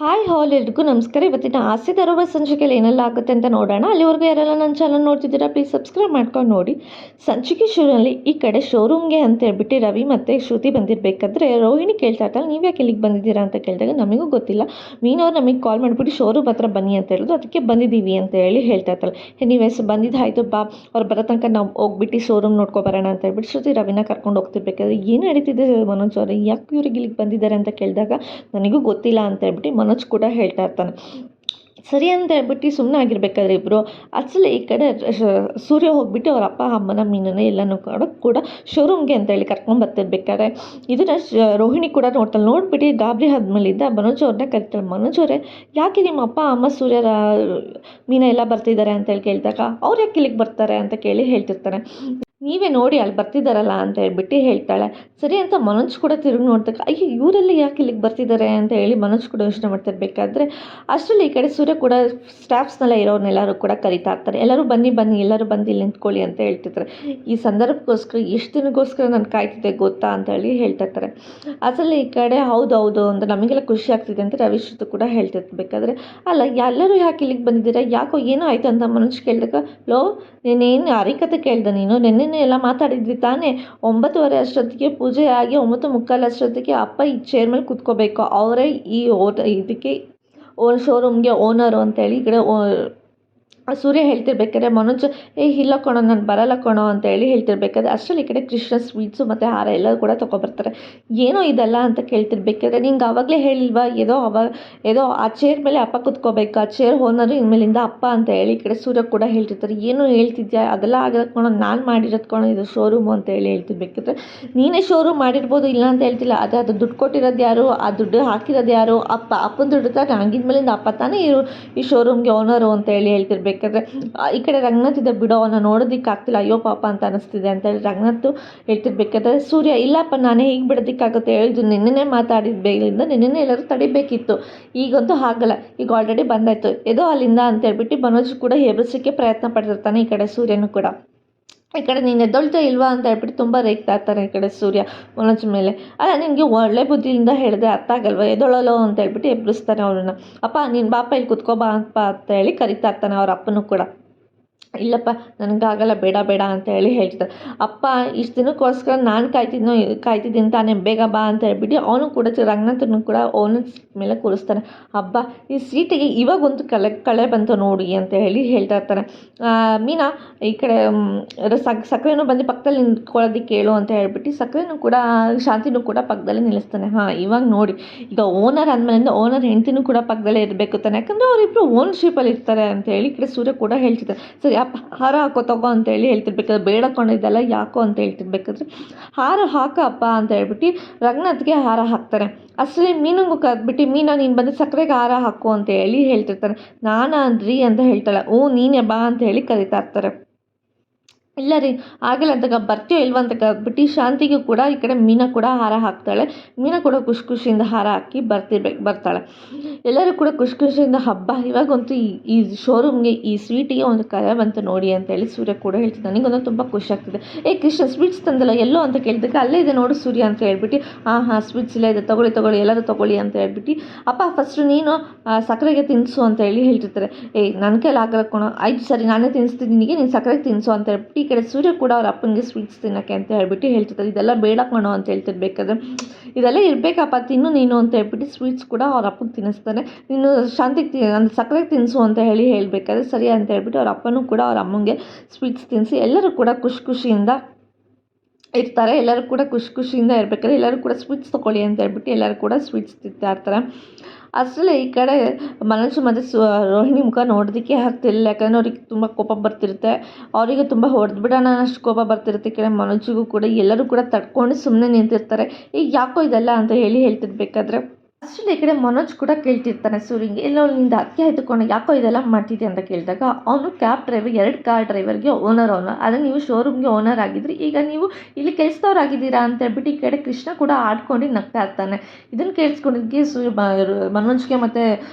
Hi ಹಾಲ್ ಎಲ್ರಿಗೂ ನಮಸ್ಕಾರ. ಇವತ್ತಿನ ಆಸೆ ತರುವ ಸಂಚಿಕೆಯಲ್ಲಿ ಏನೆಲ್ಲ ಆಗುತ್ತೆ ಅಂತ ನೋಡೋಣ. ಅಲ್ಲಿವರೆಗೂ ಯಾರೆಲ್ಲ ನನ್ನ ಚಾನಲ್ ನೋಡ್ತಿದ್ದೀರಾ ಪ್ಲೀಸ್ ಸಬ್ಸ್ಕ್ರೈಬ್ ಮಾಡ್ಕೊಂಡು ನೋಡಿ. ಸಂಚಿಕೆ ಶುರುವಿನಲ್ಲಿ ಈ ಕಡೆ ಶೋರೂಮ್ಗೆ ಅಂತ ಹೇಳ್ಬಿಟ್ಟು ರವಿ ಮತ್ತು ಶ್ರುತಿ ಬಂದಿರಬೇಕಾದ್ರೆ ರೋಹಿಣಿ ಕೇಳ್ತಾ ಇರ್ತಾಳೆ, ನೀವು ಯಾಕೆ ಇಲ್ಲಿಗೆ ಬಂದಿದ್ದೀರಾ ಅಂತ ಕೇಳಿದಾಗ ನಮಗೂ ಗೊತ್ತಿಲ್ಲ, ಮೀನವ್ರು ನಮಗೆ ಕಾಲ್ ಮಾಡಿಬಿಟ್ಟು ಶೋರೂಮ್ ಹತ್ರ ಬನ್ನಿ ಅಂತ ಹೇಳಿದ್ರು, ಅದಕ್ಕೆ ಬಂದಿದ್ದೀವಿ ಅಂತ ಹೇಳಿ ಹೇಳ್ತಾ ಇರ್ತಾಳೆ. ಎನಿವೇಸ್ ಬಂದಿದ್ದಾಯಿತು ಬಾ, ಅವ್ರು ಬರೋ ತನಕ ನಾವು ಹೋಗ್ಬಿಟ್ಟು ಶೋರೂಮ್ ನೋಡ್ಕೊಬರೋಣ ಅಂತ ಹೇಳ್ಬಿಟ್ಟು ಶ್ರುತಿ ರವಿನ ಕರ್ಕೊಂಡು ಹೋಗ್ತಿರ್ಬೇಕಾದ್ರೆ ಏನು ನಡೀತಿದೆ ಮನೋಜ್ ಅವರು, ಯಾಕೆ ಇವ್ರಿಗೆ ಇಲ್ಲಿಗೆ ಬಂದಿದ್ದಾರೆ ಅಂತ ಕೇಳಿದಾಗ ನನಗೂ ಗೊತ್ತಿಲ್ಲ ಅಂತ ಹೇಳ್ಬಿಟ್ಟು ಮನೋಜ್ ಕೂಡ ಹೇಳ್ತಾ ಇರ್ತಾನೆ. ಸರಿ ಅಂತ ಹೇಳ್ಬಿಟ್ಟು ಸುಮ್ಮನೆ ಆಗಿರ್ಬೇಕಾದ್ರೆ ಇಬ್ಬರು ಅಸಲು ಈ ಕಡೆ ಸೂರ್ಯ ಹೋಗ್ಬಿಟ್ಟು ಅವ್ರ ಅಪ್ಪ ಅಮ್ಮನ ಮೀನನ್ನ ಎಲ್ಲನೂ ಕೂಡ ಶೋರೂಮ್ಗೆ ಅಂತ ಹೇಳಿ ಕರ್ಕೊಂಡು ಬರ್ತಿರ್ಬೇಕಾದ್ರೆ ಇದನ್ನು ರೋಹಿಣಿ ಕೂಡ ನೋಡ್ತಾಳೆ. ನೋಡ್ಬಿಟ್ಟು ಗಾಬರಿ ಆದ್ಮೇಲಿದ್ದ ಮನೋಜ್ ಅವ್ರನ್ನ ಕರಿತಾಳೆ. ಮನೋಜ್ ಅವರೇ, ಯಾಕೆ ನಿಮ್ಮ ಅಪ್ಪ ಅಮ್ಮ ಸೂರ್ಯರ ಮೀನ ಎಲ್ಲ ಬರ್ತಿದ್ದಾರೆ ಅಂತೇಳಿ ಕೇಳಿದಾಗ ಅವ್ರು ಯಾಕೆ ಇಲ್ಲಿಗೆ ಬರ್ತಾರೆ ಅಂತ ಕೇಳಿ ಹೇಳ್ತಿರ್ತಾರೆ. ನೀವೇ ನೋಡಿ ಅಲ್ಲಿ ಬರ್ತಿದ್ದಾರಲ್ಲ ಅಂತ ಹೇಳ್ಬಿಟ್ಟು ಹೇಳ್ತಾಳೆ. ಸರಿ ಅಂತ ಮನೋಜ್ ಕೂಡ ತಿರುಗಿ ನೋಡ್ದಾಗ ಅಯ್ಯೋ ಇವರೆಲ್ಲ ಯಾಕೆ ಇಲ್ಲಿಗೆ ಬರ್ತಿದ್ದಾರೆ ಅಂತ ಹೇಳಿ ಮನೋಜ್ ಕೂಡ ಯೋಚನೆ ಮಾಡ್ತಿರ್ಬೇಕಾದ್ರೆ ಅಷ್ಟರಲ್ಲಿ ಈ ಕಡೆ ಸೂರ್ಯ ಕೂಡ ಸ್ಟಾಫ್ಸ್ನೆಲ್ಲ ಇರೋರ್ನೆಲ್ಲರೂ ಕೂಡ ಕರಿತಾ ಇರ್ತಾರೆ. ಎಲ್ಲರೂ ಬನ್ನಿ ಬನ್ನಿ, ಎಲ್ಲರೂ ಬಂದು ಇಲ್ಲಿ ನಿಂತ್ಕೊಳ್ಳಿ ಅಂತ ಹೇಳ್ತಿರ್ತಾರೆ. ಈ ಸಂದರ್ಭಕ್ಕೋಸ್ಕರ ಎಷ್ಟು ದಿನಕ್ಕೋಸ್ಕರ ನಾನು ಕಾಯ್ತಿದ್ದೆ ಗೊತ್ತಾ ಅಂತ ಹೇಳಿ ಹೇಳ್ತಾ ಇರ್ತಾರೆ. ಅಸಲು ಈ ಕಡೆ ಹೌದು ಅಂತ ನಮಗೆಲ್ಲ ಖುಷಿ ಆಗ್ತಿದೆ ಅಂತ ರವಿಶ್ರುತಿ ಕೂಡ ಹೇಳ್ತಿರ್ಬೇಕಾದ್ರೆ ಅಲ್ಲ ಎಲ್ಲರೂ ಯಾಕೆ ಇಲ್ಲಿಗೆ ಬಂದಿದ್ದೀರಾ, ಯಾಕೋ ಏನೋ ಆಯಿತು ಅಂತ ಮನೋಜ್ ಕೇಳಿದಾಗ ಲೋ ನೀನೇನು ಹರಿಕತೆ ಕೇಳ್ದೆ, ನೀನು ನೆನ್ನೆ ಎಲ್ಲ ಮಾತಾಡಿದ್ವಿ ತಾನೇ, 9:30 ಅಷ್ಟೊತ್ತಿಗೆ ಪೂಜೆ ಆಗಿ 9:45 ಅಷ್ಟೊತ್ತಿಗೆ ಅಪ್ಪ ಈ ಚೇರ್ ಮೇಲೆ ಕೂತ್ಕೋಬೇಕು, ಅವರೇ ಈ ಇದಕ್ಕೆ ಶೋರೂಮ್ಗೆ ಓನರು ಅಂತೇಳಿ ಈ ಕಡೆ ಸೂರ್ಯ ಹೇಳ್ತಿರ್ಬೇಕಾದ್ರೆ ಮನೋಜ್ ಇಲ್ಲ ಕೊಣೋ ನಾನು ಬರಲ್ಲ ಕೊಣೋ ಅಂತ ಹೇಳಿ ಹೇಳ್ತಿರ್ಬೇಕಾದ್ರೆ ಅಷ್ಟರಲ್ಲಿ ಈ ಕಡೆ ಕೃಷ್ಣ ಸ್ವೀಟ್ಸು ಮತ್ತು ಹಾರ ಎಲ್ಲರೂ ಕೂಡ ತೊಗೊಬರ್ತಾರೆ. ಏನೋ ಇದೆಲ್ಲ ಅಂತ ಕೇಳ್ತಿರ್ಬೇಕಾದ್ರೆ ನಿಂಗೆ ಆವಾಗಲೇ ಹೇಳಿಲ್ವಾ, ಏದೋ ಆ ಚೇರ್ ಮೇಲೆ ಅಪ್ಪ ಕೂತ್ಕೋಬೇಕು, ಆ ಚೇರ್ ಓನರು ಇನ್ಮೇಲಿಂದ ಅಪ್ಪ ಅಂತ ಹೇಳಿ ಈ ಕಡೆ ಸೂರ್ಯ ಕೂಡ ಹೇಳ್ತಿರ್ತಾರೆ. ಏನು ಹೇಳ್ತಿದ್ಯಾ, ಅದೆಲ್ಲ ಆಗಿರೋದ್ಕೊಳೋ ನಾನು ಮಾಡಿರೋದ್ಕೊಳೋ ಇದು ಶೋರೂಮು ಅಂತ ಹೇಳಿ ಹೇಳ್ತಿರ್ಬೇಕಾದ್ರೆ ನೀನೇ ಶೋರೂಮ್ ಮಾಡಿರ್ಬೋದು, ಇಲ್ಲ ಅಂತ ಹೇಳ್ತಿಲ್ಲ, ಅದು ದುಡ್ಡು ಕೊಟ್ಟಿರೋದು ಯಾರು, ಆ ದುಡ್ಡು ಹಾಕಿರೋದು ಯಾರು, ಅಪ್ಪನ ದುಡ್ಡು ತಾನೆ, ಹಂಗಿದ್ಮೇಲಿಂದ ಅಪ್ಪ ತಾನೇ ಈ ಶೋರೂಮ್ಗೆ ಓನರು ಅಂತ ಹೇಳಿ ಹೇಳ್ತಿರ್ಬೇಕಾದ್ರೆ ಈ ಕಡೆ ರಂಗನಾಥ್ ಇದೆ ಬಿಡೋ, ಅವನ್ನ ನೋಡೋದಕ್ಕೆ ಆಗ್ತಿಲ್ಲ, ಅಯ್ಯೋ ಪಾಪ ಅಂತ ಅನಿಸ್ತಿದೆ ಅಂತ ಹೇಳಿ ರಂಗನಾಥ್ ಹೇಳ್ತಿರ್ಬೇಕಾದ್ರೆ ಸೂರ್ಯ ಇಲ್ಲಪ್ಪ ನಾನೇ ಹೀಗೆ ಬಿಡೋದಕ್ಕಾಗುತ್ತೆ, ಹೇಳಿದ್ದು ನಿನ್ನೆ ಮಾತಾಡಿದ ಬೇಗಲಿಂದ ನಿನ್ನೆ ಎಲ್ಲರೂ ತಡಿಬೇಕಿತ್ತು, ಈಗಂತೂ ಆಗಲ್ಲ, ಈಗ ಆಲ್ರೆಡಿ ಬಂದಾಯ್ತು ಏನೋ ಅಲ್ಲಿಂದ ಅಂತ ಹೇಳ್ಬಿಟ್ಟು ಮನೋಜ್ ಕೂಡ ಹೆದರಿಸೋಕ್ಕೆ ಪ್ರಯತ್ನ ಪಡ್ತಿರ್ತಾನೆ. ಈ ಕಡೆ ಸೂರ್ಯನೂ ಕೂಡ ಈ ಕಡೆ ನೀನು ಎದ್ದೊಳ್ತಾ ಇಲ್ವಾ ಅಂತ ಹೇಳ್ಬಿಟ್ಟು ತುಂಬ ರೇಗ್ತಾ ಇರ್ತಾರೆ ಈ ಕಡೆ ಸೂರ್ಯ ಮನೋಜ್ ಮೇಲೆ. ಅಲ್ಲ ನಿನಗೆ ಒಳ್ಳೆ ಬುದ್ಧಿಯಿಂದ ಹೇಳಿದ್ರೆ ಅರ್ಥ ಆಗಲ್ವ, ಎದ್ದೊಳಲು ಅಂತ ಹೇಳ್ಬಿಟ್ಟು ಎಬ್ಬರಿಸ್ತಾನೆ ಅವ್ರನ್ನ. ಅಪ್ಪ ನೀನು ಬಾಪ ಇಲ್ಲಿ ಕುತ್ಕೋಬಾ ಅಂತ ಹೇಳಿ ಕರಿತಾ ಇರ್ತಾನೆ ಅವ್ರ ಅಪ್ಪನೂ ಕೂಡ. ಇಲ್ಲಪ್ಪ ನನಗಾಗಲ್ಲ, ಬೇಡ ಅಂತ ಹೇಳಿ ಹೇಳ್ತಾರೆ. ಅಪ್ಪ ಇಷ್ಟು ದಿನಕ್ಕೋಸ್ಕರ ನಾನು ಕಾಯ್ತಿದ್ದೀನಿ ತಾನೇ, ಬೇಗ ಬಾ ಅಂತ ಹೇಳ್ಬಿಟ್ಟು ಅವನು ಕೂಡ ರಂಗನಾಥನು ಕೂಡ ಅವನ ಮೇಲೆ ಕೂರಿಸ್ತಾನೆ. ಹಬ್ಬ ಈ ಸೀಟಿಗೆ ಇವಾಗೊಂದು ಕಳೆ ಬಂತು ನೋಡಿ ಅಂತ ಹೇಳಿ ಹೇಳ್ತಾ ಇರ್ತಾನೆ. ಮೀನಾ ಈ ಕಡೆ ಸಕ್ಕರೆನೂ ಬಂದು ಪಕ್ಕದಲ್ಲಿ ನಿಂತ್ಕೊಳ್ಳೋದಕ್ಕೆ ಹೇಳು ಅಂತ ಹೇಳ್ಬಿಟ್ಟು ಸಕ್ಕರೆನೂ ಕೂಡ ಶಾಂತಿನೂ ಕೂಡ ಪಕ್ಕದಲ್ಲೇ ನಿಲ್ಲಿಸ್ತಾನೆ. ಇವಾಗ ನೋಡಿ, ಈಗ ಓನರ್ ಅಂದಮೇಲಿಂದ ಓನರ್ ಹೆಂಡ್ತಿನೂ ಕೂಡ ಪಕ್ಕದಲ್ಲೇ ಇರಬೇಕು ತಾನೆ, ಯಾಕಂದರೆ ಅವರಿಬ್ಬರು ಓನರ್ಶಿಪ್ಪಲ್ಲಿ ಇರ್ತಾರೆ ಅಂತ ಹೇಳಿ ಈ ಕಡೆ ಸೂರ್ಯ ಕೂಡ ಹೇಳ್ತಿದ್ದಾರೆ. ಸರಿ ಅಪ್ಪ ಹಾರ ಹಾಕೋ ತಗೋ ಅಂತ ಹೇಳಿ ಹೇಳ್ತಿರ್ಬೇಕಾದ್ರೆ ಬೇಡ ಕೊಂಡಿದ್ದೆಲ್ಲ ಯಾಕೋ ಅಂತ ಹೇಳ್ತಿರ್ಬೇಕಾದ್ರೆ ಹಾರ ಹಾಕ ಅಪ್ಪ ಅಂತ ಹೇಳ್ಬಿಟ್ಟು ರಂಗನಾಥ್ಗೆ ಹಾರ ಹಾಕ್ತಾರೆ. ಅಷ್ಟೇ ಮೀನಂಗೂ ಕರೆದ್ಬಿಟ್ಟು ಮೀನಾ ನೀನು ಬಂದು ಸಕ್ಕರೆಗೆ ಹಾರ ಹಾಕು ಅಂತ ಹೇಳಿ ಹೇಳ್ತಿರ್ತಾರೆ. ನಾನಾ ಅಂದ್ರಿ ಅಂತ ಹೇಳ್ತಾಳೆ. ನೀನೇ ಬಾ ಅಂತ ಹೇಳಿ ಕರಿತಾ ಇರ್ತಾರೆ. ಇಲ್ಲ ರೀ ಆಗಲ್ಲ ಅಂತ ಬರ್ತೀಯೋ ಇಲ್ವ ಅಂತ ಕರೆದ್ಬಿಟ್ಟು ಶಾಂತಿಗೂ ಕೂಡ ಈ ಕಡೆ ಮೀನಾ ಕೂಡ ಹಾರ ಹಾಕ್ತಾಳೆ. ಮೀನಾ ಕೂಡ ಖುಷಿಯಿಂದ ಹಾರ ಹಾಕಿ ಬರ್ತಾಳೆ. ಎಲ್ಲರೂ ಕೂಡ ಖುಷಿಯಿಂದ ಹಬ್ಬ ಇವಾಗಂತೂ ಈ ಶೋರೂಮ್ಗೆ ಈ ಸ್ವೀಟಿಗೆ ಒಂದು ಕರೆ ಬಂತು ನೋಡಿ ಅಂತ ಹೇಳಿ ಸೂರ್ಯ ಕೂಡ ಹೇಳ್ತಿದ್ದೆ. ನನಗೊಂದು ತುಂಬ ಖುಷಿ ಆಗ್ತಿದೆ. ಕೃಷ್ಣ ಸ್ವೀಟ್ಸ್ ತಂದಲ್ಲ ಎಲ್ಲೋ ಅಂತ ಕೇಳಿದಾಗ ಅಲ್ಲೇ ಇದೆ ನೋಡು ಸೂರ್ಯ ಅಂತ ಹೇಳ್ಬಿಟ್ಟು ಹಾಂ ಸ್ವೀಟ್ಸ್ ಇಲ್ಲ ಇದೆ, ತಗೊಳ್ಳಿ ಎಲ್ಲರೂ ತೊಗೊಳ್ಳಿ ಅಂತ ಹೇಳ್ಬಿಟ್ಟು ಅಪ್ಪ ಫಸ್ಟು ನೀನು ಸಕ್ಕರೆಗೆ ತಿನ್ನಿಸು ಅಂತ ಹೇಳಿ ಹೇಳ್ತಿರ್ತಾರೆ. ನನ್ನ ಕೈಲಿ ಆಗಲ್ಲ ಆಯ್ತು ಸರಿ ನಾನೇ ತಿನ್ನಿಸ್ತೀನಿ ನಿನಗೆ, ನೀನು ಸಕ್ಕರೆಗೆ ತಿನ್ನಿಸು ಅಂತ ಹೇಳ್ಬಿಟ್ಟು ಈ ಕಡೆ ಸೂರ್ಯ ಕೂಡ ಅವ್ರ ಅಪ್ಪನಿಗೆ ಸ್ವೀಟ್ಸ್ ತಿನ್ನೋಕ್ಕೆ ಅಂತ ಹೇಳ್ಬಿಟ್ಟು ಹೇಳ್ತಿರ್ತಾರೆ. ಇದೆಲ್ಲ ಬೇಡ ಕಣೋ ಅಂತ ಹೇಳ್ತಿರ್ಬೇಕಾದ್ರೆ ಇದೆಲ್ಲ ಇರಬೇಕಪ್ಪ ತಿನ್ನು ನೀನು ಅಂತ ಹೇಳ್ಬಿಟ್ಟು ಸ್ವೀಟ್ಸ್ ಕೂಡ ಅವ್ರ ಅಪ್ಪಗೆ ತಿನ್ನಿಸ್ತಾನೆ. ನೀನು ಶಾಂತಿಗೆ ಅಂದರೆ ಸಕ್ಕರೆಗೆ ತಿನ್ನಿಸು ಅಂತ ಹೇಳ್ಬೇಕಾದ್ರೆ ಸರಿ ಅಂತ ಹೇಳ್ಬಿಟ್ಟು ಅವ್ರ ಅಪ್ಪನೂ ಕೂಡ ಅವ್ರ ಅಮ್ಮಂಗೆ ಸ್ವೀಟ್ಸ್ ತಿನ್ನಿಸಿ ಎಲ್ಲರೂ ಕೂಡ ಖುಷಿಯಿಂದ ಇರ್ತಾರೆ. ಎಲ್ಲರೂ ಕೂಡ ಖುಷಿಯಿಂದ ಇರಬೇಕಾದ್ರೆ ಎಲ್ಲರೂ ಕೂಡ ಸ್ವೀಟ್ಸ್ ತೊಗೊಳ್ಳಿ ಅಂತ ಹೇಳ್ಬಿಟ್ಟು ಎಲ್ಲರೂ ಕೂಡ ಸ್ವೀಟ್ಸ್ ತಿಂತಾ ಇರ್ತಾರೆ. ಅಷ್ಟರಲ್ಲೇ ಈ ಕಡೆ ಮನೋಜ್ ಮತ್ತು ರೋಹಿಣಿ ಮುಖ ನೋಡೋದಕ್ಕೆ ಆಗ್ತಿಲ್ಲ, ಯಾಕಂದರೆ ಅವ್ರಿಗೆ ತುಂಬ ಕೋಪ ಬರ್ತಿರುತ್ತೆ. ಅವರಿಗೆ ತುಂಬ ಹೊಡೆದ್ಬಿಡೋಣ ಅಷ್ಟು ಕೋಪ ಬರ್ತಿರುತ್ತೆ. ಈ ಕಡೆ ಮನೋಜಿಗೂ ಕೂಡ ಎಲ್ಲರೂ ಕೂಡ ತಡ್ಕೊಂಡು ಸುಮ್ಮನೆ ನಿಂತಿರ್ತಾರೆ. ಯಾಕೋ ಇದೆಲ್ಲ ಅಂತ ಹೇಳ್ತಿರ್ಬೇಕಾದ್ರೆ ಅಷ್ಟೇ ಈ ಕಡೆ ಮನೋಜ್ ಕೂಡ ಕೇಳ್ತಿರ್ತಾನೆ ಸೂರ್ಯಂಗೆ, ಎಲ್ಲೋ ನಿಂದ ಅಕ್ಕೆ ಆಯ್ತುಕೊಂಡು ಯಾಕೋ ಇದೆಲ್ಲ ಮಾಡ್ತಿದ್ದೆ ಅಂತ ಕೇಳಿದಾಗ ಅವನು ಕ್ಯಾಬ್ ಡ್ರೈವರ್ 2 ಕಾರ್ ಡ್ರೈವರ್ಗೆ ಓನರ್ ಆದರೆ ನೀವು ಶೋರೂಮ್ಗೆ ಓನರ್ ಆಗಿದ್ರಿ, ಈಗ ನೀವು ಇಲ್ಲಿ ಕೆಲಸದವ್ರಾಗಿದ್ದೀರಾ ಅಂತ ಹೇಳ್ಬಿಟ್ಟು ಈ ಕಡೆ ಕೃಷ್ಣ ಕೂಡ ಆಡ್ಕೊಂಡು ನಗ್ತಾ ಇರ್ತಾನೆ. ಇದನ್ನು ಕೇಳಿಸ್ಕೊಂಡಿದ್ದಕ್ಕೆ ಮನೋಜ್ಗೆ ಮತ್ತು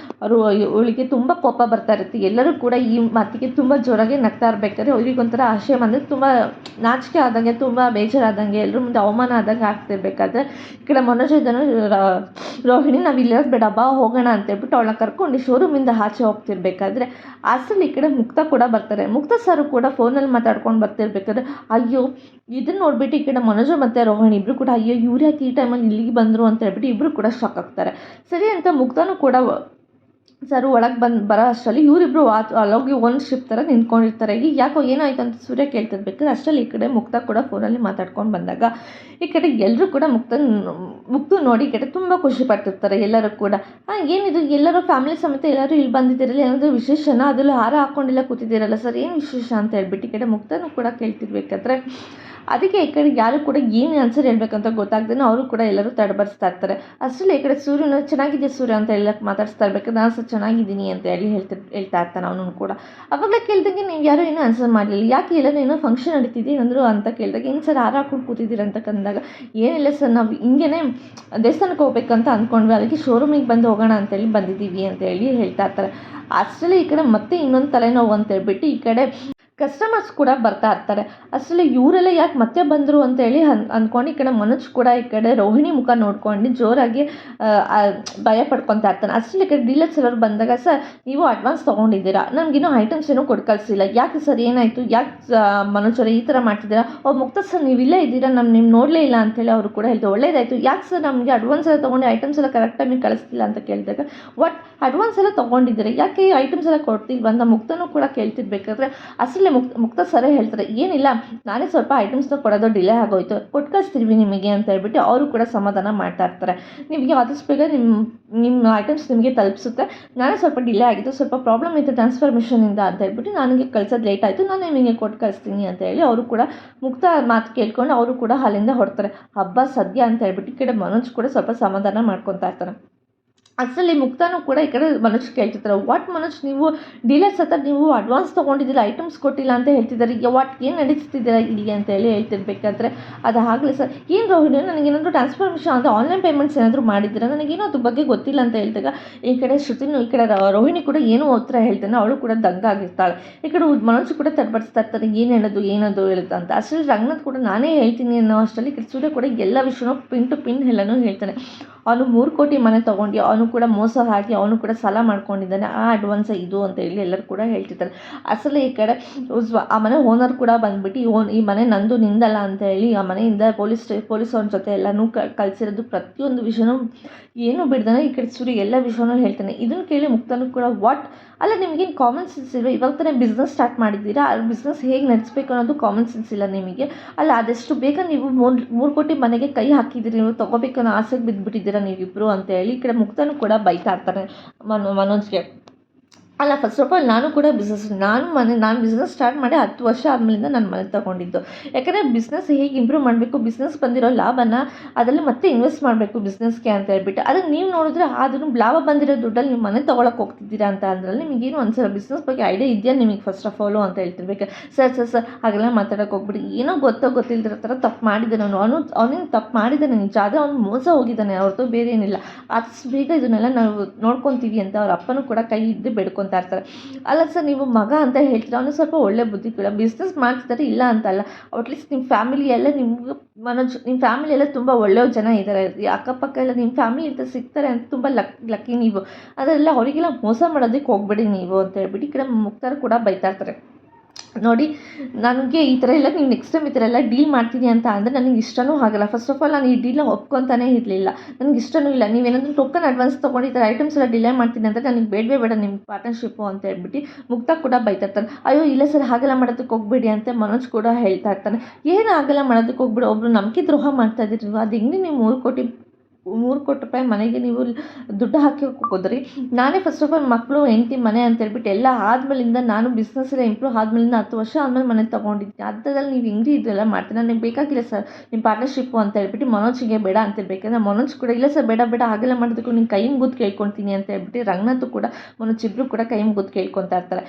ಅವಳಿಗೆ ತುಂಬ ಕೋಪ ಬರ್ತಾ ಇರುತ್ತೆ. ಎಲ್ಲರೂ ಕೂಡ ಈ ಮಾತಿಗೆ ತುಂಬ ಜೋರಾಗಿ ನಗ್ತಾ ಇರಬೇಕಾದ್ರೆ ಅವರಿಗೊಂಥರ ಆಶಯ ಅಂದರೆ ತುಂಬ ನಾಚಿಕೆ ಆದಂಗೆ, ತುಂಬ ಬೇಜಾರಾದಂಗೆ, ಎಲ್ಲರ ಮುಂದೆ ಅವಮಾನ ಆದಂಗೆ ಆಗ್ತಿರ್ಬೇಕಾದ್ರೆ ಈ ಕಡೆ ಮನೋಜ್ ಇದನ್ನು ರೋಹಿಣಿ ಏನು ನಾವು ಇಲ್ಲಿರೋದು ಬೇಡ ಬಾ ಹೋಗೋಣ ಅಂತೇಳ್ಬಿಟ್ಟು ಅವಳನ್ನ ಕರ್ಕೊಂಡು ಶೋರೂಮಿಂದ ಆಚೆ ಹೋಗ್ತಿರ್ಬೇಕಾದ್ರೆ ಅಷ್ಟರಲ್ಲಿ ಈ ಕಡೆ ಮುಕ್ತ ಕೂಡ ಬರ್ತಾರೆ. ಮುಕ್ತ ಸರ್ ಕೂಡ ಫೋನಲ್ಲಿ ಮಾತಾಡ್ಕೊಂಡು ಬರ್ತಿರ್ಬೇಕಾದ್ರೆ ಅಯ್ಯೋ ಇದನ್ನ ನೋಡ್ಬಿಟ್ಟು ಈ ಕಡೆ ಮನೋಜ ಮತ್ತು ರೋಹಿಣಿ ಇಬ್ಬರು ಕೂಡ ಅಯ್ಯೋ ಇವ್ರು ಯಾಕೆ ಈ ಟೈಮಲ್ಲಿ ಇಲ್ಲಿಗೆ ಬಂದರು ಅಂತ ಹೇಳ್ಬಿಟ್ಟು ಇಬ್ಬರು ಕೂಡ ಶಾಕ್ ಆಗ್ತಾರೆ. ಸರಿ ಅಂತ ಮುಕ್ತನೂ ಕೂಡ ಸರ್ ಒಳಗೆ ಬರೋ ಅಷ್ಟರಲ್ಲಿ ಇವರಿಬ್ಬರು ಅಲ್ಲೋಗಿ ಒಂದು ಶಿಫ್ಟ್ ಥರ ನಿಂತ್ಕೊಂಡಿರ್ತಾರೆ. ಈಗ ಯಾಕೋ ಏನಾಯ್ತು ಅಂತ ಸೂರ್ಯ ಕೇಳ್ತಿರ್ಬೇಕಾದ್ರೆ ಅಷ್ಟರಲ್ಲಿ ಈ ಕಡೆ ಮುಕ್ತ ಕೂಡ ಫೋನಲ್ಲಿ ಮಾತಾಡ್ಕೊಂಡು ಬಂದಾಗ ಈ ಕಡೆ ಎಲ್ಲರೂ ಕೂಡ ಮುಕ್ತ ನೋಡಿ ಈ ಕಡೆ ತುಂಬ ಖುಷಿ ಪಡ್ತಿರ್ತಾರೆ ಎಲ್ಲರೂ ಕೂಡ. ಏನಿದು ಎಲ್ಲರೂ ಫ್ಯಾಮಿಲಿ ಸಮೇತ ಎಲ್ಲರೂ ಇಲ್ಲಿ ಬಂದಿದ್ದೀರಲ್ಲ, ಏನಾದರೂ ವಿಶೇಷನ ಅದರಲ್ಲೂ ಹಾರ ಹಾಕ್ಕೊಂಡಿಲ್ಲ ಕೂತಿದ್ದೀರಲ್ಲ ಸರ್, ಏನು ವಿಶೇಷ ಅಂತ ಹೇಳ್ಬಿಟ್ಟು ಈ ಕಡೆ ಮುಕ್ತನೂ ಕೂಡ ಕೇಳ್ತಿರ್ಬೇಕಾದ್ರೆ ಅದಕ್ಕೆ ಈ ಕಡೆ ಯಾರು ಕೂಡ ಏನು ಆನ್ಸರ್ ಹೇಳ್ಬೇಕಂತ ಗೊತ್ತಾಗ್ದೇನೋ ಅವರು ಕೂಡ ಎಲ್ಲರೂ ತಡಬಡಿಸ್ತಾ ಇರ್ತಾರೆ. ಅಷ್ಟರಲ್ಲಿ ಈ ಕಡೆ ಸೂರ್ಯನ ಚೆನ್ನಾಗಿದೆ ಸೂರ್ಯ ಅಂತ ಹೇಳಕ್ಕೆ ಮಾತಾಡಿಸ್ತಾ ಇರ್ಬೇಕಾದ್ರೆ ನಾನು ಸರ್ ಚೆನ್ನಾಗಿದ್ದೀನಿ ಅಂತ ಹೇಳಿ ಹೇಳ್ತಾ ಇರ್ತಾನೆ ಅವನು ಕೂಡ. ಅವಾಗಲೇ ಕೇಳಿದಂಗೆ ನೀವು ಯಾರೂ ಏನೂ ಆನ್ಸರ್ ಮಾಡಲಿಲ್ಲ, ಯಾಕೆ ಎಲ್ಲರೂ ಏನೋ ಫಂಕ್ಷನ್ ನಡೀತಿದ್ದೀವಿ ಅಂದರು ಅಂತ ಕೇಳಿದಾಗ ಏನು ಸರ್ ಹಾರ ಹಾಕೊಂಡು ಕೂತಿದ್ದೀರ ಅಂತ ಕಂದಾಗ ಏನಿಲ್ಲ ಸರ್ ನಾವು ಹಿಂಗೇ ದೇವಸ್ಥಾನಕ್ಕೆ ಹೋಗ್ಬೇಕಂತ ಅಂದ್ಕೊಂಡ್ವಿ, ಅದಕ್ಕೆ ಶೋರೂಮಿಗೆ ಬಂದು ಹೋಗೋಣ ಅಂತೇಳಿ ಬಂದಿದ್ದೀವಿ ಅಂತ ಹೇಳಿ ಹೇಳ್ತಾ ಇರ್ತಾರೆ. ಅಷ್ಟರಲ್ಲಿ ಈ ಕಡೆ ಮತ್ತೆ ಇನ್ನೊಂದು ತಲೆನೋವು ಅಂತ ಹೇಳ್ಬಿಟ್ಟು ಈ ಕಡೆ ಕಸ್ಟಮರ್ಸ್ ಕೂಡ ಬರ್ತಾ ಇರ್ತಾರೆ. ಅಷ್ಟರಲ್ಲಿ ಇವರೆಲ್ಲ ಯಾಕೆ ಮತ್ತೆ ಬಂದರು ಅಂತೇಳಿ ಅಂದ್ಕೊಂಡು ಈ ಕಡೆ ಮನೋಜ್ ಕೂಡ ಈ ಕಡೆ ರೋಹಿಣಿ ಮುಖ ನೋಡ್ಕೊಂಡು ಜೋರಾಗಿ ಭಯ ಪಡ್ಕೊತಾ ಇರ್ತಾನೆ. ಅಷ್ಟರಲ್ಲಿ ಈ ಕಡೆ ಡೀಲರ್ಸ್ ಎಲ್ಲರೂ ಬಂದಾಗ ಸರ್ ನೀವು ಅಡ್ವಾನ್ಸ್ ತೊಗೊಂಡಿದ್ದೀರಾ, ನನಗಿನ್ನೂ ಐಟಮ್ಸ್ ಏನೂ ಕೊಟ್ಟು ಕಳಿಸಿಲ್ಲ, ಯಾಕೆ ಸರ್ ಏನಾಯಿತು, ಯಾಕೆ ಮನೋಜ್ ಅವರೇ ಈ ಥರ ಮಾಡ್ತಿದ್ದೀರಾ, ಮುಕ್ತ ಸರ್ ನೀವು ಇಲ್ಲೇ ಇದ್ದೀರಾ, ನಿಮ್ಮ ನೋಡಲೇ ಇಲ್ಲ ಅಂತೇಳಿ ಅವರು ಕೂಡ ಹೇಳ್ತಾರೆ. ಒಳ್ಳೇದಾಯಿತು, ಯಾಕೆ ಸರ್ ನಮಗೆ ಅಡ್ವಾನ್ಸ್ ಎಲ್ಲ ತೊಗೊಂಡು ಐಟಮ್ಸ್ ಎಲ್ಲ ಕರೆಕ್ಟ್ ಟೈಮಿಗೆ ಕಳಿಸ್ತಿಲ್ಲ ಅಂತ ಕೇಳಿದಾಗ ಅಡ್ವಾನ್ಸ್ ಎಲ್ಲ ತೊಗೊಂಡಿದ್ದೀರಾ, ಯಾಕೆ ಐಟಮ್ಸ್ ಎಲ್ಲ ಕೊಡ್ತೀವಿ ಅಂತ ಮುಕ್ತನೂ ಕೂಡ ಕೇಳ್ತಿರ್ಬೇಕಾದ್ರೆ ಅಷ್ಟರಲ್ಲಿ ಮುಕ್ತ ಸರೇ ಹೇಳ್ತಾರೆ ಏನಿಲ್ಲ ನಾನೇ ಸ್ವಲ್ಪ ಐಟಮ್ಸ್ನ ಕೊಡೋದು ಡಿಲೇ ಆಗೋಯ್ತು, ಕೊಟ್ಟು ಕಳಿಸ್ತೀವಿ ನಿಮಗೆ ಅಂತ ಹೇಳ್ಬಿಟ್ಟು ಅವರು ಕೂಡ ಸಮಾಧಾನ ಮಾಡ್ತಾ ಇರ್ತಾರೆ. ನಿಮಗೆ ಆದಷ್ಟು ಬೇಗ ನಿಮ್ಮ ಐಟಮ್ಸ್ ನಿಮಗೆ ತಲುಪಿಸುತ್ತೆ, ನಾನೇ ಸ್ವಲ್ಪ ಡಿಲೇ ಆಗಿತ್ತು, ಸ್ವಲ್ಪ ಪ್ರಾಬ್ಲಮ್ ಇತ್ತು ಟ್ರಾನ್ಸ್ಫಾರ್ಮೇಷನಿಂದ ಅಂತ ಹೇಳ್ಬಿಟ್ಟು ನನಗೆ ಕಳ್ಸೋದು ಲೇಟ್ ಆಯಿತು, ನಾನು ನಿಮಗೆ ಕೊಟ್ಟು ಕಳಿಸ್ತೀನಿ ಅಂತ ಹೇಳಿ ಅವರು ಕೂಡ ಮುಕ್ತ ಮಾತು ಕೇಳ್ಕೊಂಡು ಅವರು ಕೂಡ ಅಲ್ಲಿಂದ ಹೊರಡ್ತಾರೆ. ಹಬ್ಬ ಸದ್ಯ ಅಂತ ಹೇಳ್ಬಿಟ್ಟು ಈ ಕಡೆ ಮನೋಜ್ ಕೂಡ ಸ್ವಲ್ಪ ಸಮಾಧಾನ ಮಾಡ್ಕೊತಾ ಇರ್ತಾರೆ. ಅಷ್ಟರಲ್ಲಿ ಮುಕ್ತಾನೂ ಕೂಡ ಈ ಕಡೆ ಮನೋಜ್ ಕೇಳ್ತಿರ್ತಾರೆ ಮನೋಜ್ ನೀವು ಡೀಲರ್ಸ್ ಹತ್ರ ನೀವು ಅಡ್ವಾನ್ಸ್ ತೊಗೊಂಡಿದ್ದೀರಾ ಐಟಮ್ಸ್ ಕೊಟ್ಟಿಲ್ಲ ಅಂತ ಹೇಳ್ತಿದ್ದಾರೆ, ಏನು ನಡೀತಿದ್ದೀರಾ ಇಲ್ಲಿ ಅಂತ ಹೇಳಿ ಹೇಳ್ತಿರ್ಬೇಕಾದ್ರೆ ಅದು ಆಗಲಿ ಸರ್, ಏನು ರೋಹಿಣಿ ನನಗೇನಾದರೂ ಟ್ರಾನ್ಸ್ಫಾರ್ಮೇಷನ್ ಅಂದರೆ ಆನ್ಲೈನ್ ಪೇಮೆಂಟ್ಸ್ ಏನಾದರೂ ಮಾಡಿದ್ದೀರಾ, ನನಗೇನೋ ಅದ್ರ ಬಗ್ಗೆ ಗೊತ್ತಿಲ್ಲ ಅಂತ ಹೇಳ್ದಾಗ ಈ ಕಡೆ ಶ್ರುತಿನೂ ಈ ಕಡೆ ರೋಹಿಣಿ ಕೂಡ ಏನೋ ಉತ್ತರ ಹೇಳ್ತಾನೆ, ಅವಳು ಕೂಡ ದಂಗಾಗಿರ್ತಾಳೆ. ಈ ಕಡೆ ಮನೋಜ್ ಕೂಡ ತಡ್ಬಡಿಸ್ತಾ ಇರ್ತಾರೆ ಏನದು ಹೇಳುತ್ತಾ ಅಂತ. ಅಷ್ಟರಲ್ಲಿ ರಂಗನಾಥ್ ಕೂಡ ನಾನೇ ಹೇಳ್ತೀನಿ ಅನ್ನೋ ಅಷ್ಟರಲ್ಲಿ ಸೂರ್ಯ ಕೂಡ ಎಲ್ಲ ವಿಷಯನೂ ಪಿನ್ ಟು ಪಿನ್ ಎಲ್ಲನೂ ಹೇಳ್ತಾನೆ. ಅವನು 3 ಕೋಟಿ ಮನೆ ತೊಗೊಂಡು ಅವನು ಕೂಡ ಮೋಸ ಹಾಕಿ ಅವನು ಕೂಡ ಸಾಲ ಮಾಡ್ಕೊಂಡಿದ್ದಾನೆ, ಆ ಅಡ್ವಾನ್ಸ್ ಇದು ಅಂತ ಹೇಳಿ ಎಲ್ಲರೂ ಕೂಡ ಹೇಳ್ತಿರ್ತಾರೆ. ಅಸಲು ಈ ಕಡೆ ಆ ಮನೆ ಓನರ್ ಕೂಡ ಬಂದ್ಬಿಟ್ಟು ಈ ಮನೆ ನಂದು ನಿಂದಲ್ಲ ಅಂತ ಹೇಳಿ ಆ ಮನೆಯಿಂದ ಪೊಲೀಸವ್ರ ಜೊತೆ ಎಲ್ಲನೂ ಕಳಿಸಿರೋದು ಪ್ರತಿಯೊಂದು ವಿಷಯನೂ ಏನು ಬಿಡ್ದಾನೆ ಈ ಕಡೆ ಸೂರ್ಯ ಎಲ್ಲ ವಿಷಯನೂ ಹೇಳ್ತಾನೆ. ಇದನ್ನು ಕೇಳಿ ಮುಕ್ತನೂ ಕೂಡ ಅಲ್ಲ ನಿಮಗೇನು ಕಾಮನ್ ಸೆನ್ಸ್ ಇಲ್ವ, ಇವಾಗ ತಾನೇ ಬಿಸ್ನೆಸ್ ಸ್ಟಾರ್ಟ್ ಮಾಡಿದ್ದೀರಾ, ಆ ಬಿಸ್ನೆಸ್ ಹೇಗೆ ನಡೆಸಬೇಕು ಅನ್ನೋದು ಕಾಮನ್ ಸೆನ್ಸ್ ಇಲ್ಲ ನಿಮಗೆ, ಅಲ್ಲ ಅದೆಷ್ಟು ಬೇಗ ನೀವು 3 ಕೋಟಿ ಮನೆಗೆ ಕೈ ಹಾಕಿದ್ದೀರಿ, ನೀವು ತೊಗೋಬೇಕು ಅನ್ನೋ ಆಸೆಗೆ ಬಿದ್ದುಬಿಟ್ಟಿದ್ದೀರಾ ನೀವಿಬ್ಬರು ಅಂತ ಹೇಳಿ ಈ ಕಡೆ ಮುಕ್ತನೂ ಕೂಡ ಬೈತಾ ಇರ್ತಾರೆ ಮನೋಜ್ಗೆ. ಅಲ್ಲ ಫಸ್ಟ್ ಆಫ್ ಆಲ್ ನಾನು ಕೂಡ ನಾನು ಬಿಸ್ನೆಸ್ ಸ್ಟಾರ್ಟ್ ಮಾಡಿ 10 ವರ್ಷ ಆದಮೇಲಿಂದ ನಾನು ಮನೆ ತೊಗೊಂಡಿದ್ದು, ಯಾಕಂದರೆ ಬಿಸ್ನೆಸ್ ಹೇಗೆ ಇಂಪ್ರೂವ್ ಮಾಡಬೇಕು, ಬಿಸ್ನೆಸ್ ಬಂದಿರೋ ಲಾಭನ ಅದರಲ್ಲಿ ಮತ್ತೆ ಇನ್ವೆಸ್ಟ್ ಮಾಡಬೇಕು ಬಿಸ್ನೆಸ್ಗೆ ಅಂತ ಹೇಳ್ಬಿಟ್ಟು, ಅದನ್ನು ನೀವು ನೋಡಿದ್ರೆ ಅದನ್ನು ಲಾಭ ಬಂದಿರೋ ದುಡ್ಡಲ್ಲಿ ನೀವು ಮನೆ ತೊಗೊಳಕ್ಕೆ ಹೋಗ್ತಿದ್ದೀರಾ ಅಂತ ಅಂದ್ರಲ್ಲಿ ನಿಮಗೇನು ಅನ್ಸಲ್ಲ, ಬಿಸ್ನೆಸ್ ಬಗ್ಗೆ ಐಡಿಯಾ ಇದೆಯಾ ನಿಮಗೆ ಫಸ್ಟ್ ಆಫ್ ಆಲು ಅಂತ ಹೇಳ್ತಿರ್ಬೇಕು. ಸರ್ ಹಾಗೆಲ್ಲ ಮಾತಾಡೋಕೆ ಹೋಗ್ಬಿಡಿ, ಏನೋ ಗೊತ್ತಿಲ್ದಿರೋ ಥರ ತಪ್ಪು ಮಾಡಿದ್ದಾನೆ ಅವನೇನು ತಪ್ಪು ಮಾಡಿದ್ದಾನೆ ನಿಜ, ಆದರೆ ಅವ್ನು ಮೋಸ ಹೋಗಿದ್ದಾನೆ ಹೊರತು ಬೇರೆ ಏನಿಲ್ಲ, ಆದಷ್ಟು ಬೇಗ ಇದನ್ನೆಲ್ಲ ನಾವು ನೋಡ್ಕೊತೀವಿ ಅಂತ ಅವ್ರ ಅಪ್ಪನೂ ಕೂಡ ಕೈ ಹಿಡಿದು ಬೇಡ್ಕೊತಾರೆ ಇರ್ತಾರೆ. ಅಲ್ಲ ಸರ್ ನೀವು ಮಗ ಅಂತ ಹೇಳ್ತೀರಾ, ಅವನು ಸ್ವಲ್ಪ ಒಳ್ಳೆ ಬುದ್ಧಿ ಕೂಡ ಬಿಸ್ನೆಸ್ ಮಾಡ್ತಿದ್ದಾರೆ ಇಲ್ಲ ಅಂತಲ್ಲ, ಅಟ್ಲೀಸ್ಟ್ ನಿಮ್ಮ ಫ್ಯಾಮಿಲಿ ಎಲ್ಲ ನಿಮ್ಗೆ ಮನೋಜ್ ನಿಮ್ಮ ಫ್ಯಾಮಿಲಿ ಎಲ್ಲ ತುಂಬ ಒಳ್ಳೆಯ ಜನ ಇದ್ದಾರೆ, ಅಕ್ಕಪಕ್ಕ ಎಲ್ಲ ನಿಮ್ಮ ಫ್ಯಾಮಿಲಿ ಅಂತ ಸಿಗ್ತಾರೆ ಅಂತ ತುಂಬ ಲಕ್ಕಿ ನೀವು, ಅದೆಲ್ಲ ಅವರಿಗೆಲ್ಲ ಮೋಸ ಮಾಡೋದಕ್ಕೆ ಹೋಗ್ಬೇಡಿ ನೀವು ಅಂತ ಹೇಳ್ಬಿಟ್ಟು ಈ ಕಡೆ ಮುಕ್ತಾರ ಕೂಡ ಬೈತಾ ಇರ್ತಾರೆ. ನೋಡಿ ನನಗೆ ಈ ಥರ ಎಲ್ಲ ನೀವು ನೆಕ್ಸ್ಟ್ ಟೈಮ್ ಈ ಥರ ಎಲ್ಲ ಡೀಲ್ ಮಾಡ್ತೀನಿ ಅಂತ ಅಂದರೆ ನನಗೆ ಇಷ್ಟನೂ ಆಗಲ್ಲ. ಫಸ್ಟ್ ಆಫ್ ಆಲ್ ನಾನು ಈ ಡೀಲ್ನ ಒಪ್ಕೊತಾನೇ ಇರಲಿಲ್ಲ, ನನಗೆ ಇಷ್ಟನೂ ಇಲ್ಲ. ನೀವೇನಾದರೂ ಟೋಕನ್ ಅಡ್ವಾನ್ಸ್ ತೊಗೊಂಡು ಈ ಥರ ಐಟಮ್ಸ್ ಎಲ್ಲ ಡಿಲೇ ಮಾಡ್ತೀನಿ ಅಂದರೆ ನನಗೆ ಬೇಡ ನಿಮ್ಮ ಪಾರ್ಟ್ನರ್ಶಿಪ್ಪು ಅಂತ ಹೇಳ್ಬಿಟ್ಟು ಮುಕ್ತ ಕೂಡ ಬೈತಾ ಇರ್ತಾನೆ. ಅಯ್ಯೋ ಇಲ್ಲ ಸರ್ ಹಾಗೆಲ್ಲ ಮಾಡೋದಕ್ಕೆ ಹೋಗ್ಬೇಡಿ ಅಂತ ಮನೋಜ್ ಕೂಡ ಹೇಳ್ತಾ ಇರ್ತಾನೆ. ಏನು ಹಾಗೆಲ್ಲ ಮಾಡೋದಕ್ಕೆ ಹೋಗ್ಬೇಡಿ, ಒಬ್ಬರು ನಂಬಿಕೆ ದ್ರೋಹ ಮಾಡ್ತಾ ಇದ್ದೀರಿ, ಅದು ಹೆಂಗೆ ನೀವು 3 ಕೋಟಿ ರೂಪಾಯಿ ಮನೆಗೆ ನೀವು ದುಡ್ಡು ಹಾಕಿ ಹೋಗೋದ್ರಿ. ನಾನೇ ಫಸ್ಟ್ ಆಫ್ ಆಲ್ ಮಕ್ಕಳು ಹೆಂಡತಿ ಮನೆ ಅಂತ ಹೇಳ್ಬಿಟ್ಟು ಎಲ್ಲ ಆದಮೇಲಿಂದ ನಾನು ಬಿಸ್ನೆಸ್ ಎಲ್ಲ ಇಂಪ್ರೂವ್ ಆದಮೇಲಿಂದ 10 ವರ್ಷ ಆದಮೇಲೆ ಮನೆ ತೊಗೊಂಡಿದ್ದೀನಿ, ಅದರಲ್ಲಿ ನೀವು ಹೆಂಗೆ ಇದೆಲ್ಲ ಮಾಡ್ತೀನಿ, ನನಗೆ ಬೇಕಾಗಿಲ್ಲ ಸರ್ ನಿಮ್ಮ ಪಾರ್ಟ್ನರ್ಶಿಪ್ಪು ಅಂತ ಹೇಳ್ಬಿಟ್ಟು ಮನೋಜಿಗೆ ಬೇಡ ಅಂತಿರ್ಬೇಕಂದ್ರೆ ಮನೋಜ್ ಕೂಡ ಇಲ್ಲ ಸರ್ ಬೇಡ ಹಾಗೆಲ್ಲ ಮಾಡೋದಕ್ಕೂ ನೀನು ಕೈ ಮುಗಿದು ಕೇಳ್ಕೊತೀನಿ ಅಂತ ಹೇಳ್ಬಿಟ್ಟು ರಂಗನಾಥ್ ಕೂಡ ಮನೋಜ್ ಇಬ್ಬರು ಕೂಡ ಕೈ ಮುಗಿದು ಕೇಳ್ಕೊತಾ ಇರ್ತಾರೆ.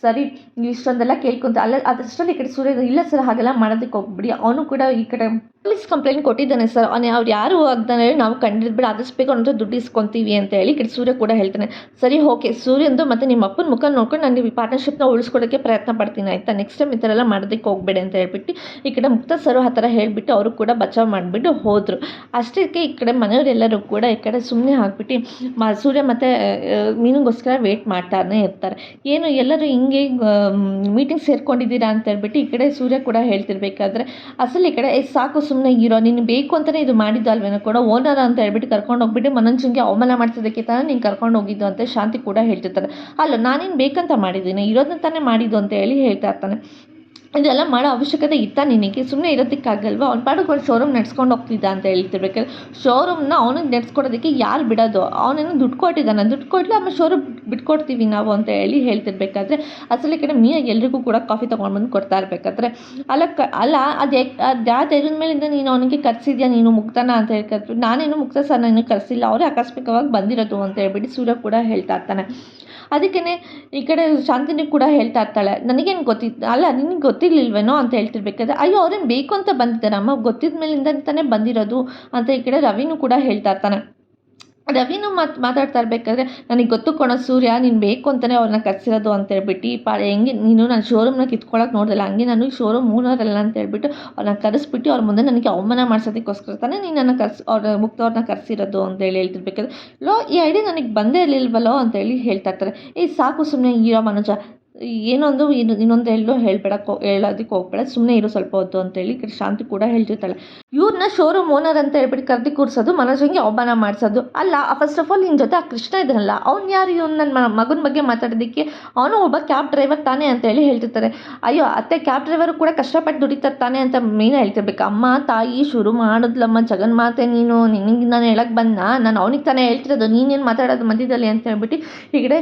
ಸರಿ ನೀವು ಇಷ್ಟೊಂದೆಲ್ಲ ಕೇಳ್ಕೊತ ಅದಷ್ಟರಲ್ಲಿ ಈ ಕಡೆ ಸೂರ್ಯ ಇಲ್ಲ ಸರ್ ಹಾಗೆಲ್ಲ ಮಾಡೋದಕ್ಕೆ ಹೋಗ್ಬಿಡಿ, ಅವನು ಕೂಡ ಈ ಕಡೆ ಪೊಲೀಸ್ ಕಂಪ್ಲೇಂಟ್ ಕೊಟ್ಟಿದ್ದಾನೆ ಸರ್. ಅವ್ರು ಯಾರು ಆಗ್ದಾನೆ ನಾವು ಕಂಡಿಡ್ಬೇಡ, ಆದಷ್ಟು ಬೇಗ ಅವ್ರ ಹತ್ರ ದುಡ್ಡು ಇಸ್ಕೊತೀವಿ ಅಂತ ಹೇಳಿ ಈ ಕಡೆ ಸೂರ್ಯ ಕೂಡ ಹೇಳ್ತಾನೆ. ಸರಿ ಓಕೆ, ಸೂರ್ಯಂದು ಮತ್ತು ನಿಮ್ಮ ಅಪ್ಪನ ಮುಖ ನೋಡ್ಕೊಂಡು ನಾನು ಈ ಪಾರ್ಟ್ನರ್ಶಿಪ್ನ ಉಳಿಸ್ಕೊಡೋಕ್ಕೆ ಪ್ರಯತ್ನ ಪಡ್ತೀನಿ ಆಯಿತಾ, ನೆಕ್ಸ್ಟ್ ಟೈಮ್ ಈ ಥರ ಎಲ್ಲ ಮಾಡೋದಕ್ಕೆ ಹೋಗಬೇಡಿ ಅಂತ ಹೇಳ್ಬಿಟ್ಟು ಈ ಕಡೆ ಮುಕ್ತ ಸರ್ ಆ ಥರ ಹೇಳಿಬಿಟ್ಟು ಅವರು ಕೂಡ ಬಚಾವ್ ಮಾಡಿಬಿಟ್ಟು ಹೋದರು. ಅಷ್ಟಕ್ಕೆ ಈ ಕಡೆ ಮನೆಯವರೆಲ್ಲರೂ ಕೂಡ ಈ ಕಡೆ ಸುಮ್ಮನೆ ಆಗಿಬಿಟ್ಟು ಸೂರ್ಯ ಮತ್ತು ಮೀನಿಗೋಸ್ಕರ ವೇಟ್ ಮಾಡ್ತಾನೆ ಇರ್ತಾರೆ. ಏನು ಎಲ್ಲರೂ ಹಿಂಗೆ ಮೀಟಿಂಗ್ ಸೇರ್ಕೊಂಡಿದ್ದೀರಾ ಅಂತ ಹೇಳ್ಬಿಟ್ಟು ಈ ಕಡೆ ಸೂರ್ಯ ಕೂಡ ಹೇಳ್ತಿರ್ಬೇಕಾದ್ರೆ ಅಸಲು ಈ ಕಡೆ ಸಾಕು ಸುಮ್ಮನೆ ಇರೋ, ನೀನು ಬೇಕು ಅಂತಲೇ ಇದು ಮಾಡಿದ್ದು ಅಲ್ವೇನೋ ಕೂಡ, ಓನರ್ ಅಂತ ಹೇಳ್ಬಿಟ್ಟು ಕರ್ಕೊಂಡು ಹೋಗ್ಬಿಟ್ಟು ಮನೋಜ್ಗೆ ಅವಮಾನ ಮಾಡ್ತಿದ್ದಕ್ಕೆ ತಾನೇ ನೀನು ಕರ್ಕೊಂಡು ಹೋಗಿದ್ದು ಅಂತ ಶಾಂತಿ ಕೂಡ ಹೇಳ್ತಿರ್ತಾರೆ. ಅಲ್ಲ, ನಾನೇನು ಬೇಕಂತ ಮಾಡಿದ್ದೀನಿ, ಇರೋದನ್ನ ತಾನೇ ಮಾಡಿದ್ದು ಅಂತ ಹೇಳಿ ಹೇಳ್ತಾ ಇರ್ತಾನೆ. ಇದೆಲ್ಲ ಮಾಡೋ ಅವಶ್ಯಕತೆ ಇತ್ತ ನಿನಗೆ, ಸುಮ್ಮನೆ ಇರೋದಕ್ಕಾಗಲ್ವ, ಅವ್ನ ಪಾಡಕ್ಕೆ ಒಂದು ಶೋರೂಮ್ ನಡ್ಸ್ಕೊಂಡು ಹೋಗ್ತಿದ್ದ ಅಂತ ಹೇಳ್ತಿರ್ಬೇಕಾದ್ರೆ ಶೋರೂಮ್ನ ಅವನಿಗೆ ನಡ್ಸ್ಕೊಡೋದಕ್ಕೆ ಯಾರು ಬಿಡೋದು, ಅವನೇನು ದುಡ್ಡು ಕೊಟ್ಟಿದ್ದಾನೆ, ದುಡ್ಡು ಕೊಟ್ಟರೆ ಆಮೇಲೆ ಶೋರೂಮ್ ಬಿಟ್ಕೊಡ್ತೀವಿ ನಾವು ಅಂತ ಹೇಳಿ ಹೇಳ್ತಿರ್ಬೇಕಾದ್ರೆ ಅಸಲಿ ಕಡೆ ಮೀನ ಎಲ್ರಿಗೂ ಕೂಡ ಕಾಫಿ ತೊಗೊಂಡ್ಬಂದು ಕೊಡ್ತಾ ಇರಬೇಕಾದ್ರೆ ಅಲ್ಲ ಅದು ಯಾವ ಧೈರ್ಯದ ಮೇಲಿಂದ ನೀನು ಅವನಿಗೆ ಕರೆಸಿದ್ಯಾ ನೀನು ಮುಕ್ತನ ಅಂತ ಹೇಳ್ಕೊಳ್ತು. ನಾನೇನು ಮುಕ್ತ ಸರ್ ನಾನು ಕರೆಸಿಲ್ಲ, ಅವರೇ ಆಕಸ್ಮಿಕವಾಗಿ ಬಂದಿರೋದು ಅಂತ ಹೇಳ್ಬಿಟ್ಟು ಸೂರ್ಯ ಕೂಡ ಹೇಳ್ತಾ ಇರ್ತಾನೆ. ಅದಕ್ಕೇ ಈ ಕಡೆ ಶಾಂತಿನಿ ಕೂಡ ಹೇಳ್ತಾ ಇರ್ತಾಳೆ, ನನಗೇನು ಗೊತ್ತಿತ್ತು, ಅಲ್ಲ ನಿನಗೆ ಗೊತ್ತಿರಲಿಲ್ವೇನೋ ಅಂತ ಹೇಳ್ತಿರ್ಬೇಕಾದ್ರೆ ಅಯ್ಯೋ ಅವ್ರೇನು ಬೇಕು ಅಂತ ಬಂದಿದ್ದಾರಮ್ಮ, ಗೊತ್ತಿದ್ದ ಮೇಲಿಂದ ತಾನೇ ಬಂದಿರೋದು ಅಂತ ಈ ಕಡೆ ರವಿನೂ ಕೂಡ ಹೇಳ್ತಾ ಇರ್ತಾನೆ. ರವಿನೂ ಮಾತಾಡ್ತಾ ಇರಬೇಕಾದ್ರೆ ನನಗೆ ಗೊತ್ತು ಕಣೋ ಸೂರ್ಯ, ನೀನು ಬೇಕು ಅಂತಲೇ ಅವ್ರನ್ನ ಕರೆಸಿರೋದು ಅಂತ ಹೇಳ್ಬಿಟ್ಟು ಹೆಂಗೆ ನೀನು ನಾನು ಶೋರೂಮ್ನ ಕಿತ್ಕೊಳ್ಳೋಕೆ ನೋಡಿದಲ್ಲ, ಹಂಗೆ ನಾನು ಶೋರೂಮ್ ಓನರಲ್ಲ ಅಂತ ಹೇಳ್ಬಿಟ್ಟು ಅವ್ರನ್ನ ಕರೆಸ್ಬಿಟ್ಟು ಅವ್ರ ಮುಂದೆ ನನಗೆ ಅವಮಾನ ಮಾಡ್ಸೋದಕ್ಕೋಸ್ಕರ ತಾನೇ ನೀನು ನನ್ನ ಮುಕ್ತವ್ರನ್ನ ಕರೆಸಿರೋದು ಅಂತ ಹೇಳಿ ಹೇಳ್ತಿರ್ಬೇಕಾದ್ರೆ ಈ ಐಡಿಯಾ ನನಗೆ ಬಂದೇ ಇರಲಿಲ್ವಲ್ಲೋ ಅಂತ ಹೇಳಿ ಹೇಳ್ತಾ ಇರ್ತಾರೆ. ಸಾಕು ಸುಮ್ಮನೆ ಇರೋ ಮನೋಜ, ಏನೊಂದು ಇನ್ನೊಂದು ಹೇಳಬೇಡ, ಹೇಳೋದಕ್ಕೆ ಹೋಗ್ಬೇಡ, ಸುಮ್ಮನೆ ಇರೋ ಸ್ವಲ್ಪ ಹೊತ್ತು ಅಂತೇಳಿ ಶಾಂತಿ ಕೂಡ ಹೇಳ್ತಿರ್ತಾಳೆ. ಇವ್ರನ್ನ ಶೋರೂಮ್ ಓನರ್ ಅಂತ ಹೇಳ್ಬಿಟ್ಟು ಕರೆದು ಕೂರಿಸೋದು, ಮನೋಜಂಗೆ ಅವಮಾನ ಮಾಡಿಸೋದು ಅಲ್ಲ. ಫಸ್ಟ್ ಆಫ್ ಆಲ್ ನಿನ್ನ ಜೊತೆ ಆ ಕೃಷ್ಣ ಇದ್ದಾನಲ್ಲ, ಅವ್ನು ಯಾರು, ಇವ್ನು ನನ್ನ ಮಗನ ಬಗ್ಗೆ ಮಾತಾಡೋದಕ್ಕೆ, ಅವನು ಒಬ್ಬ ಕ್ಯಾಬ್ ಡ್ರೈವರ್ ತಾನೇ ಅಂತ ಹೇಳಿ ಹೇಳ್ತಿರ್ತಾರೆ. ಅಯ್ಯೋ ಅತ್ತೆ, ಕ್ಯಾಬ್ ಡ್ರೈವರು ಕೂಡ ಕಷ್ಟಪಟ್ಟು ದುಡಿತಾರೆ ತಾನೇ ಅಂತ ಮೀನ ಹೇಳ್ತಿರ್ಬೇಕು. ಅಮ್ಮ ತಾಯಿ ಶುರು ಮಾಡಿದ್ಲಮ್ಮ ಜಗನ್ಮಾತೆ, ನಿನಗೆ ನಾನು ಹೇಳಕ್ಕೆ ಬಂದ, ನಾನು ಅವನಿಗೆ ತಾನೇ ಹೇಳ್ತಿರೋದು, ನೀನೇನು ಮಾತಾಡೋದು ಮಧ್ಯದಲ್ಲಿ ಅಂತ ಹೇಳ್ಬಿಟ್ಟು ಈಗಡೆ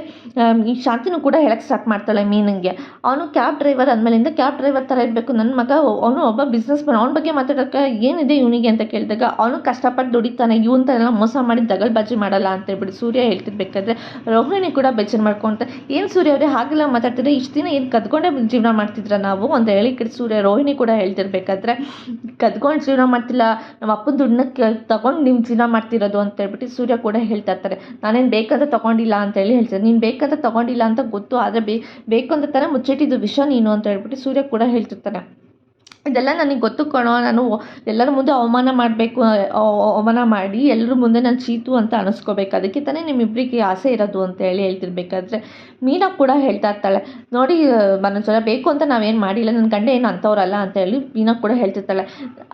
ಈ ಶಾಂತಿನೂ ಕೂಡ ಹೇಳಕ್ಕೆ ಸ್ಟಾರ್ಟ್ ಮಾಡ್ತಾಳೆ ಮೀನಿಗೆ. ಅವನು ಕ್ಯಾಬ್ ಡ್ರೈವರ್ ಅಂದಮೇಲಿಂದ ಕ್ಯಾಬ್ ಡ್ರೈವರ್ ಥರ ಇರಬೇಕು ನನ್ನ ಮಗ, ಅವನು ಒಬ್ಬ ಬಿಸ್ನೆಸ್ ಮ್ಯಾನ್, ಅವನ ಬಗ್ಗೆ ಮಾತಾಡೋಕ್ಕೆ ಏನಿದೆ ಇವನಿಗೆ ಅಂತ ಕೇಳಿದಾಗ ಅವನು ಕಷ್ಟಪಟ್ಟು ದುಡಿತಾನೆ, ಇವನ್ ಥರ ಎಲ್ಲ ಮೋಸ ಮಾಡಿ ದಗಲ್ಬಾಜಿ ಮಾಡಲ್ಲ ಅಂತ ಹೇಳ್ಬಿಟ್ಟು ಸೂರ್ಯ ಹೇಳ್ತಿರ್ಬೇಕಾದ್ರೆ ರೋಹಿಣಿ ಕೂಡ ಬೇಜಾರು ಮಾಡ್ಕೊತ, ಏನು ಸೂರ್ಯ ಅವರೇ ಹಾಗೆಲ್ಲ ಮಾತಾಡ್ತಿದ್ರೆ, ಇಷ್ಟು ದಿನ ಏನು ಕದ್ಕೊಂಡೇ ಜೀವನ ಮಾಡ್ತಿದ್ರ ನಾವು ಅಂತ ಹೇಳಿ ಕಡೆ ಸೂರ್ಯ ರೋಹಿಣಿ ಕೂಡ ಹೇಳ್ತಿರ್ಬೇಕಾದ್ರೆ ಕದ್ಕೊಂಡು ಜೀವನ ಮಾಡ್ತಿಲ್ಲ, ನಮ್ಮ ಅಪ್ಪನ ದುಡ್ಡನ್ನ ತಗೊಂಡು ನೀವು ಜೀವನ ಮಾಡ್ತಿರೋದು ಅಂತ ಹೇಳ್ಬಿಟ್ಟು ಸೂರ್ಯ ಕೂಡ ಹೇಳ್ತಾ ಇರ್ತಾರೆ. ನಾನೇನು ಬೇಕಂತ ತೊಗೊಂಡಿಲ್ಲ ಅಂತ ಹೇಳಿ ಹೇಳ್ತಾರೆ. ನೀನು ಬೇಕಂತ ತೊಗೊಂಡಿಲ್ಲ ಅಂತ ಗೊತ್ತು, ಆದರೆ ಬೇಕು ಅಂತ ತಾನೇ ಮುಚ್ಚಿಟ್ಟಿದ್ದು ವಿಷಯ ನೀನು ಅಂತ ಹೇಳ್ಬಿಟ್ಟು ಸೂರ್ಯ ಕೂಡ ಹೇಳ್ತಿರ್ತಾನೆ. ಇದೆಲ್ಲ ನನಗೆ ಗೊತ್ತು ಕಣೋ, ನಾನು ಎಲ್ಲರ ಮುಂದೆ ಅವಮಾನ ಮಾಡಬೇಕು, ಅವಮಾನ ಮಾಡಿ ಎಲ್ಲರ ಮುಂದೆ ನಾನು ಚೀತು ಅಂತ ಅನಿಸ್ಕೋಬೇಕು, ಅದಕ್ಕೆ ತಾನೇ ನಿಮ್ಮಿಬ್ಬರಿಗೆ ಆಸೆ ಇರೋದು ಅಂತ ಹೇಳಿ ಹೇಳ್ತಿರ್ಬೇಕಾದ್ರೆ ಮೀನಾ ಕೂಡ ಹೇಳ್ತಾ ಇರ್ತಾಳೆ, ನೋಡಿ ಮನೋಜರ ಬೇಕು ಅಂತ ನಾವೇನು ಮಾಡಿಲ್ಲ, ನನ್ನ ಗಂಡ ಏನು ಅಂಥವ್ರಲ್ಲ ಅಂತ ಹೇಳಿ ಮೀನಾ ಕೂಡ ಹೇಳ್ತಿರ್ತಾಳೆ.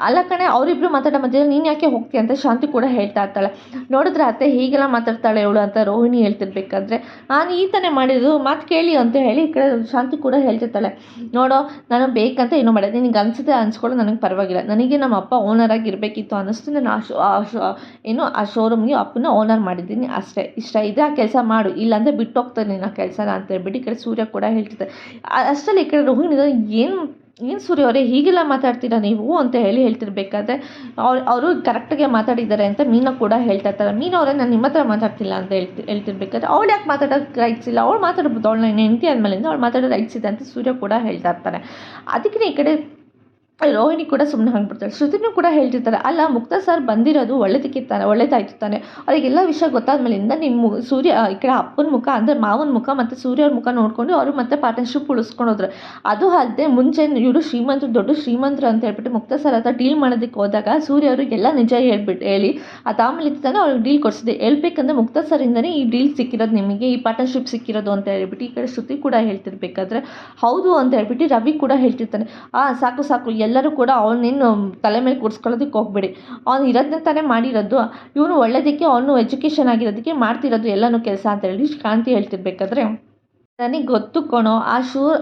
ಅಲ್ಲ ಕಣೆ, ಅವರಿಬ್ಬರು ಮಾತಾಡೋ ಮಧ್ಯೆ ನೀನು ಯಾಕೆ ಹೋಗ್ತೀಯ ಅಂತ ಶಾಂತಿ ಕೂಡ ಹೇಳ್ತಾ ಇರ್ತಾಳೆ. ನೋಡಿದ್ರೆ ಅತ್ತೆ ಹೀಗೆಲ್ಲ ಮಾತಾಡ್ತಾಳೆ ಇವಳು ಅಂತ ರೋಹಿಣಿ ಹೇಳ್ತಿರ್ಬೇಕಾದ್ರೆ ನಾನು ಈ ತಾನೇ ಮಾಡಿದ್ದು ಮಾತು ಕೇಳಿ ಅಂತ ಹೇಳಿ ಈ ಕಡೆ ಶಾಂತಿ ಕೂಡ ಹೇಳ್ತಿರ್ತಾಳೆ. ನೋಡೋ, ನಾನು ಬೇಕಂತ ಏನೋ ಮಾಡಿದೆ, ನಿನಗೆ ಅನ್ಸ್ಕೊಳ್ಳೋ ನನಗೆ ಪರವಾಗಿಲ್ಲ, ನನಗೆ ನಮ್ಮ ಅಪ್ಪ ಓನರ್ ಆಗಿರಬೇಕಿತ್ತು ಅನ್ನಿಸ್ತು, ನಾನು ಆ ಶೋರೂಮ್ಗೆ ಅಪ್ಪನ ಓನರ್ ಮಾಡಿದ್ದೀನಿ ಅಷ್ಟೇ, ಇಷ್ಟ ಇದೆ, ಆ ಕೆಲಸ ಮಾಡು, ಇಲ್ಲಾಂದರೆ ಬಿಟ್ಟು ಹೋಗ್ತಾರೆ ನೀನು ಆ ಕೆಲಸನ ಅಂತ ಹೇಳ್ಬಿಟ್ಟು ಈ ಕಡೆ ಸೂರ್ಯ ಕೂಡ ಹೇಳ್ತಿರ್ತಾರೆ. ಅಷ್ಟರಲ್ಲಿ ಈ ಕಡೆ ರೋಹಿಣಿ ಏನು ಸೂರ್ಯ ಅವರೇ ಹೀಗೆಲ್ಲ ಮಾತಾಡ್ತೀರಾ ನೀವು ಅಂತ ಹೇಳಿ ಹೇಳ್ತಿರ್ಬೇಕಾದ್ರೆ ಅವರು ಕರೆಕ್ಟಾಗೆ ಮಾತಾಡಿದ್ದಾರೆ ಅಂತ ಮೀನಾ ಕೂಡ ಹೇಳ್ತಾ ಇರ್ತಾರೆ. ಮೀನಾ ಅವರೇ ನಾನು ನಿಮ್ಮ ಹತ್ರ ಮಾತಾಡ್ತಿಲ್ಲ ಅಂತ ಹೇಳ್ತಿರ್ಬೇಕಾದ್ರೆ ಅವಳು ಯಾಕೆ ಮಾತಾಡೋಕ್ಕೆ ರೈಟ್ಸ್ ಇಲ್ಲ, ಅವಳು ಮಾತಾಡ್ಬೋದು, ಅವಳು ನನ್ನ ಹೆಂಡತಿ ಆದಮೇಲಿಂದ ಅವಳು ಮಾತಾಡೋ ರೈಟ್ಸ್ ಇದೆ ಅಂತ ಸೂರ್ಯ ಕೂಡ ಹೇಳ್ತಾ ಇರ್ತಾರೆ. ಅದಕ್ಕೆ ಈ ಕಡೆ ರೋಹಿಣಿ ಕೂಡ ಸುಮ್ಮನೆ ಹಾಕ್ಬಿಡ್ತಾಳೆ. ಶ್ರುತಿನೂ ಕೂಡ ಹೇಳ್ತಿರ್ತಾರೆ, ಅಲ್ಲ ಮುಕ್ತ ಸರ್ ಬಂದಿರೋದು ಒಳ್ಳೇದಾಯ್ತು ತಾನೆ, ಅವರಿಗೆಲ್ಲ ವಿಷಯ ಗೊತ್ತಾದ್ಮೇಲಿಂದ ನಿಮ್ಮ ಸೂರ್ಯ ಈ ಕಡೆ ಅಪ್ಪನ ಮುಖ ಅಂದರೆ ಮಾವನ ಮುಖ ಮತ್ತು ಸೂರ್ಯ ಅವ್ರ ಮುಖ ನೋಡಿಕೊಂಡು ಅವರು ಮತ್ತೆ ಪಾರ್ಟ್ನರ್ಶಿಪ್ ಉಳಿಸ್ಕೊಂಡೋದ್ರು. ಅದು ಅಲ್ಲದೆ ಮುಂಚೆ ಇವರು ದೊಡ್ಡ ಶ್ರೀಮಂತರು ಅಂತ ಹೇಳ್ಬಿಟ್ಟು ಮುಕ್ತ ಸರ್ ಹತ್ರ ಡೀಲ್ ಮಾಡೋದಕ್ಕೆ ಹೋದಾಗ ಸೂರ್ಯ ಅವರಿಗೆಲ್ಲ ನಿಜ ಹೇಳಿ ಅದಾದ್ಮೇಲೆ ತಾನೆ ಅವ್ರಿಗೆ ಡೀಲ್ ಕೊಡಿಸಿದೆ. ಹೇಳ್ಬೇಕಂದ್ರೆ ಮುಕ್ತ ಸರಿಂದನೇ ಈ ಡೀಲ್ ಸಿಕ್ಕಿರೋದು, ನಿಮಗೆ ಈ ಪಾರ್ಟ್ನರ್ಶಿಪ್ ಸಿಕ್ಕಿರೋದು ಅಂತ ಹೇಳ್ಬಿಟ್ಟು ಈ ಕಡೆ ಶ್ರುತಿ ಕೂಡ ಹೇಳ್ತಿರ್ಬೇಕಾದ್ರೆ ಹೌದು ಅಂತ ಹೇಳ್ಬಿಟ್ಟು ರವಿ ಕೂಡ ಹೇಳ್ತಿರ್ತಾನೆ, ಸಾಕು ಎಲ್ಲರೂ ಕೂಡ ಅವನೇನು ತಲೆ ಮೇಲೆ ಕೂರಿಸ್ಕೊಳ್ಳೋದಕ್ಕೆ ಹೋಗ್ಬೇಡಿ, ಅವ್ನು ಇರೋದನ್ನ ತಾನೇ ಮಾಡಿರೋದು, ಇವನು ಒಳ್ಳೇದಕ್ಕೆ ಅವನು ಎಜುಕೇಷನ್ ಆಗಿರೋದಕ್ಕೆ ಮಾಡ್ತಿರೋದು ಎಲ್ಲನೂ ಕೆಲಸ ಅಂತ ಹೇಳಿ ಕಾಂತಿ ಹೇಳ್ತಿರ್ಬೇಕಾದ್ರೆ ನನಗೆ ಗೊತ್ತು ಕಣೋ,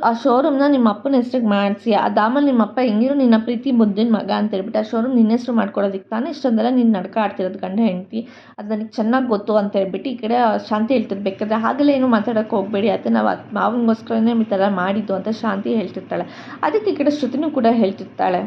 ಆ ಶೋರೂಮ್ನ ನಿಮ್ಮ ಅಪ್ಪನ ಹೆಸ್ರಿಗೆ ಮಾಡಿಸಿ, ಅದಾದ್ಮೇಲೆ ನಿಮ್ಮ ಅಪ್ಪ ಹೆಂಗಿರೋ ನಿನ್ನ ಪ್ರೀತಿ ಮುದ್ದಿನ ಮಗ ಅಂತ ಹೇಳ್ಬಿಟ್ಟು ಆ ಶೋರೂಮ್ ನಿನ್ನ ಹೆಸರು ಮಾಡ್ಕೊಡೋದಕ್ಕೆ ತಾನೇ ಇಷ್ಟೊಂದೆಲ್ಲ ನೀನು ನಡ್ಕ ಆಡ್ತಿರೋದು ಗಂಡ ಹೆಂಡತಿ, ಅದು ನನಗೆ ಚೆನ್ನಾಗಿ ಗೊತ್ತು ಅಂತ ಹೇಳ್ಬಿಟ್ಟು ಈ ಕಡೆ ಶಾಂತಿ ಹೇಳ್ತಿರ್ಬೇಕಾದ್ರೆ ಹಾಗೆಲ್ಲ ಏನು ಮಾತಾಡೋಕ್ಕೆ ಹೋಗಬೇಡಿ, ಅದು ನಾವು ಮಾವನಿಗೋಸ್ಕರನೇ ಈ ಥರ ಮಾಡಿದ್ದು ಅಂತ ಶಾಂತಿ ಹೇಳ್ತಿರ್ತಾಳೆ. ಅದಕ್ಕೆ ಈ ಕಡೆ ಶ್ರುತಿನೂ ಕೂಡ ಹೇಳ್ತಿರ್ತಾಳೆ,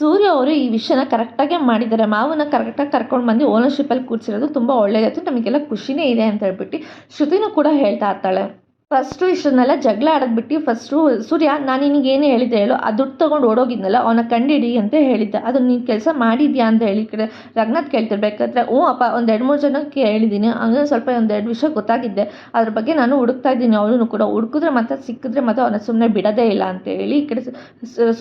ಸೂರ್ಯ ಅವರು ಈ ವಿಷಯನ ಕರೆಕ್ಟಾಗೆ ಮಾಡಿದ್ದಾರೆ, ಮಾವನ ಕರೆಕ್ಟಾಗಿ ಕರ್ಕೊಂಡು ಬಂದು ಓನರ್ಶಿಪ್ಪಲ್ಲಿ ಕೂರಿಸಿರೋದು ತುಂಬ ಒಳ್ಳೆಯದಾಯಿತು, ನಮಗೆಲ್ಲ ಖುಷಿನೇ ಇದೆ ಅಂತ ಹೇಳ್ಬಿಟ್ಟು ಶ್ರುತಿನೂ ಕೂಡ ಹೇಳ್ತಾ ಇರ್ತಾಳೆ. ಫಸ್ಟು ಇಷ್ಟನ್ನೆಲ್ಲ ಜಗಳ ಆಡೋದು ಬಿಟ್ಟು ಫಸ್ಟು ಸೂರ್ಯ ನಾನು ನಿನಗೆ ಏನು ಹೇಳಿದ್ದೆ ಹೇಳು ಆ ದುಡ್ಡು ತೊಗೊಂಡು ಓಡೋಗಿದ್ನಲ್ಲ ಅವನ್ನ ಕಂಡಿಡಿ ಅಂತ ಹೇಳಿದ್ದೆ. ಅದನ್ನು ನೀನು ಕೆಲಸ ಮಾಡಿದ್ಯಾ ಅಂತ ಹೇಳಿ ಈ ಕಡೆ ರಂಗನಾಥ್ ಕೇಳ್ತಿರ್ಬೇಕಾದ್ರೆ ಹ್ಞೂ ಅಪ್ಪ ಒಂದು 2-3 ಜನಕ್ಕೆ ಹೇಳಿದ್ದೀನಿ. ಹಂಗೆ ಸ್ವಲ್ಪ ಒಂದೆರಡು ವಿಷಯ ಗೊತ್ತಾಗಿದ್ದೆ. ಅದ್ರ ಬಗ್ಗೆ ನಾನು ಹುಡುಕ್ತಾ ಇದ್ದೀನಿ ಅವಳನ್ನು ಕೂಡ. ಹುಡುಕಿದ್ರೆ ಮಾತ್ರ ಸಿಕ್ಕಿದ್ರೆ ಮಾತ್ರ ಅವನ್ನ ಸುಮ್ಮನೆ ಬಿಡೋದೇ ಇಲ್ಲ ಅಂತ ಹೇಳಿ ಈ ಕಡೆ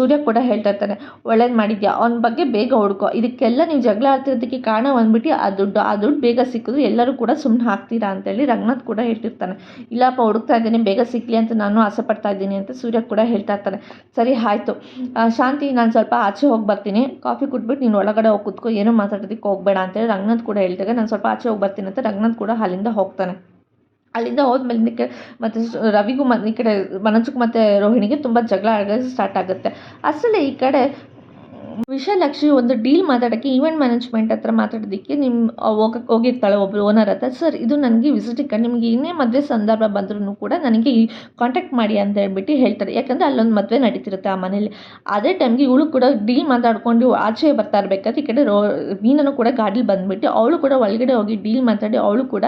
ಸೂರ್ಯ ಕೂಡ ಹೇಳ್ತಾ ಇರ್ತಾನೆ. ಒಳ್ಳೇದು ಮಾಡಿದ್ಯಾ, ಅವನ ಬಗ್ಗೆ ಬೇಗ ಹುಡ್ಕೋ. ಇದಕ್ಕೆಲ್ಲ ನೀವು ಜಗಳ ಆಡ್ತಿರೋದಕ್ಕೆ ಕಾರಣ ಬಂದ್ಬಿಟ್ಟು ಆ ದುಡ್ಡು ಬೇಗ ಸಿಕ್ಕಿದ್ರು ಎಲ್ಲರೂ ಕೂಡ ಸುಮ್ಮನೆ ಹಾಕ್ತೀರಾ ಅಂತೇಳಿ ರಂಗನಾಥ್ ಕೂಡ ಹೇಳ್ತಿರ್ತಾನೆ. ಇಲ್ಲಪ್ಪ ಹುಡುಕ್ತಾ ಇದ್ದೀನಿ, ಬೇಗ ಸಿಕ್ಕಲಿ ಅಂತ ನಾನು ಆಸೆ ಪಡ್ತಾ ಇದ್ದೀನಿ ಅಂತ ಸೂರ್ಯ ಕೂಡ ಹೇಳ್ತಾ ಇರ್ತಾನೆ. ಸರಿ ಆಯಿತು ಶಾಂತಿ, ನಾನು ಸ್ವಲ್ಪ ಆಚೆ ಹೋಗಿ ಬರ್ತೀನಿ, ಕಾಫಿ ಕುಟ್ಬಿಟ್ಟು ನೀನು ಒಳಗಡೆ ಹೋಗಿ ಕೂತ್ಕೋ, ಏನೂ ಮಾತಾಡೋದಕ್ಕೆ ಹೋಗಬೇಡ ಅಂತೇಳಿ ರಂಗನಾಥ್ ಕೂಡ ಹೇಳ್ತಾರೆ. ನಾನು ಸ್ವಲ್ಪ ಆಚೆ ಹೋಗಿ ಬರ್ತೀನಿ ಅಂತ ರಂಗನಾಥ್ ಕೂಡ ಅಲ್ಲಿಂದ ಹೋಗ್ತಾನೆ. ಅಲ್ಲಿಂದ ಹೋದ್ಮೇಲೆ ಮತ್ತು ರವಿಗೂ ಈ ಕಡೆ ಮನೋಜ್ಗೂ ಮತ್ತು ರೋಹಿಣಿಗೆ ತುಂಬ ಜಗಳ ಆಗೋದು ಸ್ಟಾರ್ಟ್ ಆಗುತ್ತೆ. ಅಸಲೇ ಈ ಕಡೆ ವಿಶಾಲಾಕ್ಷಿ ಒಂದು ಡೀಲ್ ಮಾತಾಡೋಕ್ಕೆ ಈವೆಂಟ್ ಮ್ಯಾನೇಜ್ಮೆಂಟ್ ಹತ್ರ ಮಾತಾಡೋದಕ್ಕೆ ಹೋಗಿರ್ತಾಳೆ ಒಬ್ಬರು ಓನರ್ ಹತ್ರ. ಸರ್ ಇದು ನನಗೆ ವಿಸಿಟಿಂಗ್ ಕಾರ್ಡ್, ನಿಮಗೆ ಏನೇ ಮದುವೆ ಸಂದರ್ಭ ಬಂದ್ರೂ ಕೂಡ ನನಗೆ ಕಾಂಟ್ಯಾಕ್ಟ್ ಮಾಡಿ ಅಂತ ಹೇಳ್ಬಿಟ್ಟು ಹೇಳ್ತಾರೆ. ಯಾಕಂದರೆ ಅಲ್ಲೊಂದು ಮದುವೆ ನಡೀತಿರುತ್ತೆ ಆ ಮನೇಲಿ. ಅದೇ ಟೈಮ್ಗೆ ಇವಳು ಕೂಡ ಡೀಲ್ ಮಾತಾಡ್ಕೊಂಡು ಆಚೆ ಬರ್ತಾ ಇರಬೇಕಾದ್ರೆ ಈ ಕಡೆ ಮೀನನ್ನು ಕೂಡ ಗಾಡೀಲಿ ಬಂದುಬಿಟ್ಟು ಅವಳು ಕೂಡ ಒಳಗಡೆ ಹೋಗಿ ಡೀಲ್ ಮಾತಾಡಿ ಅವಳು ಕೂಡ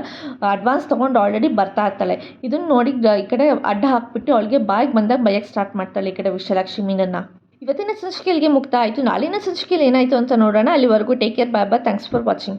ಅಡ್ವಾನ್ಸ್ ತೊಗೊಂಡು ಆಲ್ರೆಡಿ ಬರ್ತಾ ಇರ್ತಾಳೆ. ಇದನ್ನು ನೋಡಿ ಈ ಕಡೆ ಅಡ್ಡ ಹಾಕ್ಬಿಟ್ಟು ಅವಳಿಗೆ ಬಾಯಿಗೆ ಬಂದಾಗ ಬೈಯಕ್ಕೆ ಸ್ಟಾರ್ಟ್ ಮಾಡ್ತಾಳೆ ಈ ಕಡೆ ವಿಶಾಲಾಕ್ಷಿ ಮೀನನ್ನು. ಇವತ್ತಿನ ಸಂಚಿಕೆಗೆ ಮುಕ್ತ ಆಯಿತು. ನಾಳಿನ ಸಂಚಿಕೆಯಲ್ಲಿ ಏನಾಯಿತು ಅಂತ ನೋಡೋಣ. ಅಲ್ಲಿವರೆಗೂ take care, bye bye, thanks for watching.